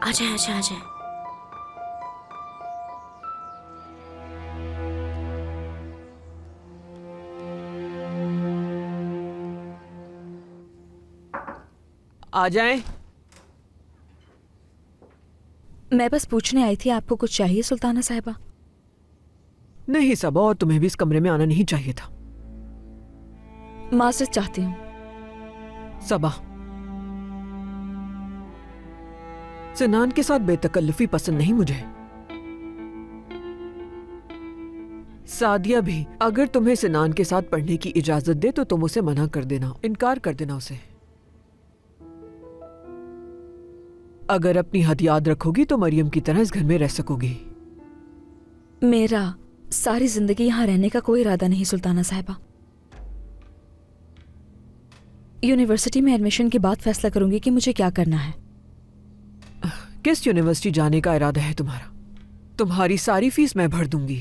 आ जाए, आ जाए, आ जाए। आ जाएं। मैं बस पूछने आई थी, आपको कुछ चाहिए सुल्ताना साहिबा? नहीं सबा, और तुम्हें भी इस कमरे में आना नहीं चाहिए था। माज़रत चाहती हूँ। सबा, सिनान के साथ बेतकल्लुफी पसंद नहीं मुझे। सादिया भी, अगर तुम्हें सिनान के साथ पढ़ने की इजाजत दे तो तुम उसे मना कर देना, इनकार कर देना उसे। अगर अपनी हद याद रखोगी तो मरियम की तरह इस घर में रह सकोगी। मेरा सारी जिंदगी यहाँ रहने का कोई इरादा नहीं सुल्ताना साहिबा। यूनिवर्सिटी में एडमिशन के बाद फैसला करूंगी कि मुझे क्या करना है। किस यूनिवर्सिटी जाने का इरादा है तुम्हारा? तुम्हारी सारी फीस मैं भर दूंगी।